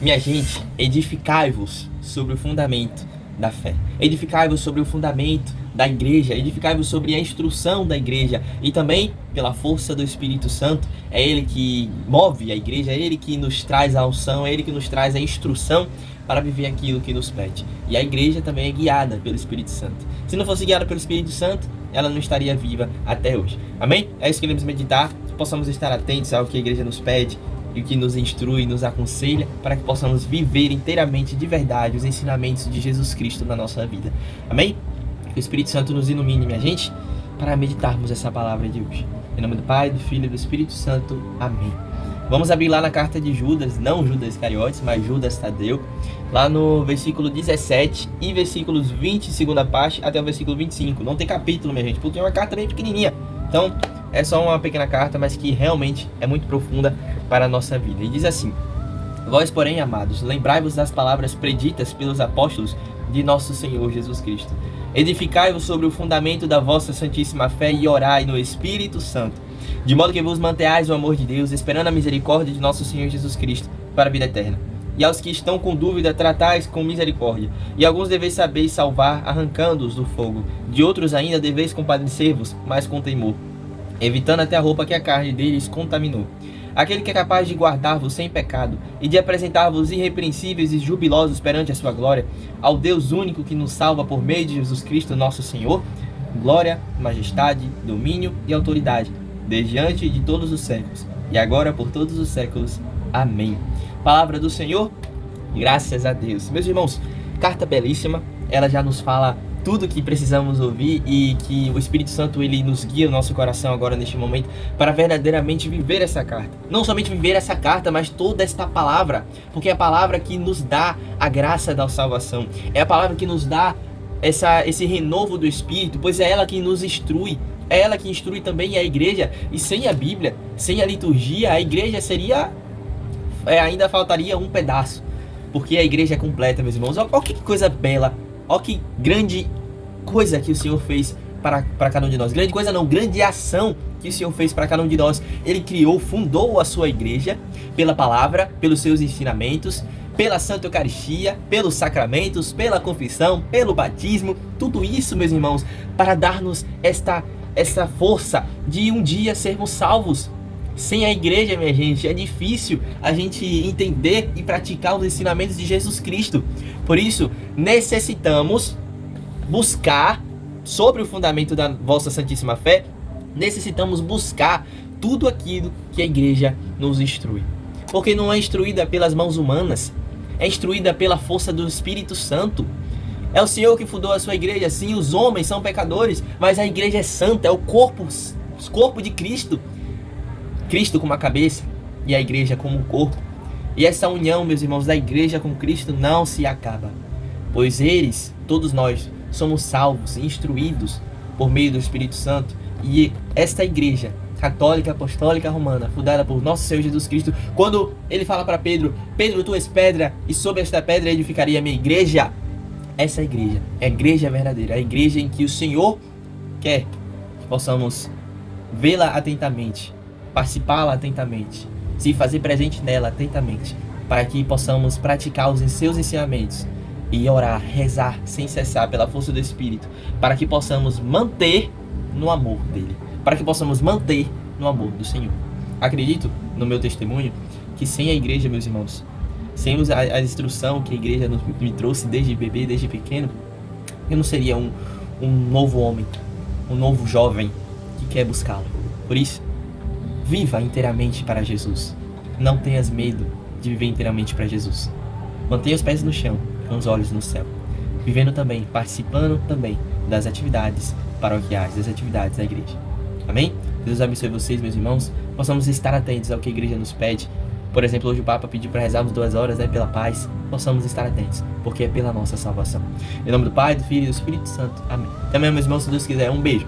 Minha gente, edificai-vos sobre o fundamento da fé. Edificai-vos sobre o fundamento da igreja. Edificai-vos sobre a instrução da igreja. E também, pela força do Espírito Santo, é Ele que move a igreja, é Ele que nos traz a unção, é Ele que nos traz a instrução para viver aquilo que nos pede. E a igreja também é guiada pelo Espírito Santo. Se não fosse guiada pelo Espírito Santo, ela não estaria viva até hoje. Amém? É isso que queremos meditar, que possamos estar atentos ao que a igreja nos pede e o que nos instrui, nos aconselha, para que possamos viver inteiramente, de verdade, os ensinamentos de Jesus Cristo na nossa vida. Amém? Que o Espírito Santo nos ilumine, minha gente, para meditarmos essa palavra de hoje. Em nome do Pai, do Filho e do Espírito Santo. Amém. Vamos abrir lá na carta de Judas, não Judas Iscariotes, mas Judas Tadeu, lá no versículo 17 e versículos 20, segunda parte, até o versículo 25. Não tem capítulo, minha gente, porque é uma carta bem pequenininha. Então, é só uma pequena carta, mas que realmente é muito profunda para a nossa vida. E diz assim: Vós, porém, amados, lembrai-vos das palavras preditas pelos apóstolos de nosso Senhor Jesus Cristo. Edificai-vos sobre o fundamento da vossa santíssima fé e orai no Espírito Santo, de modo que vos mantenhais o amor de Deus, esperando a misericórdia de nosso Senhor Jesus Cristo para a vida eterna. E aos que estão com dúvida, tratais com misericórdia. E alguns deveis saber salvar, arrancando-os do fogo. De outros ainda deveis compadecer-vos, mas com temor, evitando até a roupa que a carne deles contaminou. Aquele que é capaz de guardar-vos sem pecado e de apresentar-vos irrepreensíveis e jubilosos perante a sua glória, ao Deus único que nos salva por meio de Jesus Cristo nosso Senhor, glória, majestade, domínio e autoridade, desde antes de todos os séculos, e agora por todos os séculos. Amém. Palavra do Senhor, graças a Deus. Meus irmãos, carta belíssima, ela já nos fala tudo que precisamos ouvir e que o Espírito Santo ele nos guia o nosso coração agora neste momento para verdadeiramente viver essa carta. Não somente viver essa carta, mas toda esta palavra, porque é a palavra que nos dá a graça da salvação, é a palavra que nos dá esse renovo do Espírito, pois é ela que nos instrui, é ela que instrui também a igreja. E sem a Bíblia, sem a liturgia, a igreja seria... ainda faltaria um pedaço, porque a igreja é completa, meus irmãos. Olha que coisa bela, olha que grande coisa que o Senhor fez para cada um de nós. Grande coisa não, grande ação que o Senhor fez para cada um de nós. Ele criou, fundou a sua igreja pela palavra, pelos seus ensinamentos, pela Santa Eucaristia, pelos sacramentos, pela confissão, pelo batismo. Tudo isso, meus irmãos, para dar-nos essa força de um dia sermos salvos. Sem a igreja, minha gente, é difícil a gente entender e praticar os ensinamentos de Jesus Cristo. Por isso, necessitamos buscar, sobre o fundamento da vossa santíssima fé, necessitamos buscar tudo aquilo que a igreja nos instrui. Porque não é instruída pelas mãos humanas, é instruída pela força do Espírito Santo. É o Senhor que fundou a sua igreja. Sim, os homens são pecadores, mas a igreja é santa, é o corpo de Cristo. Cristo como a cabeça e a igreja como o corpo. E essa união, meus irmãos, da igreja com Cristo não se acaba, pois eles, todos nós, somos salvos, instruídos por meio do Espírito Santo. E esta igreja católica, apostólica, romana, fundada por nosso Senhor Jesus Cristo, quando ele fala para Pedro: Pedro, tu és pedra, e sobre esta pedra edificaria a minha igreja. Essa igreja é a igreja verdadeira, a igreja em que o Senhor quer que possamos vê-la atentamente, participá-la atentamente, se fazer presente nela atentamente, para que possamos praticar os seus ensinamentos e orar, rezar sem cessar pela força do Espírito, para que possamos manter no amor dele, para que possamos manter no amor do Senhor. Acredito, no meu testemunho, que sem a igreja, meus irmãos, sem a instrução que a igreja me trouxe desde bebê, desde pequeno, eu não seria um novo homem, um novo jovem que quer buscá-lo. Por isso, viva inteiramente para Jesus. Não tenhas medo de viver inteiramente para Jesus. Mantenha os pés no chão, com os olhos no céu. Vivendo também, participando também das atividades paroquiais, das atividades da igreja. Amém? Deus abençoe vocês, meus irmãos. Possamos estar atentos ao que a igreja nos pede. Por exemplo, hoje o Papa pediu para rezarmos 2 horas, pela paz. Possamos estar atentos, porque é pela nossa salvação. Em nome do Pai, do Filho e do Espírito Santo. Amém. Também, meus irmãos, se Deus quiser, um beijo.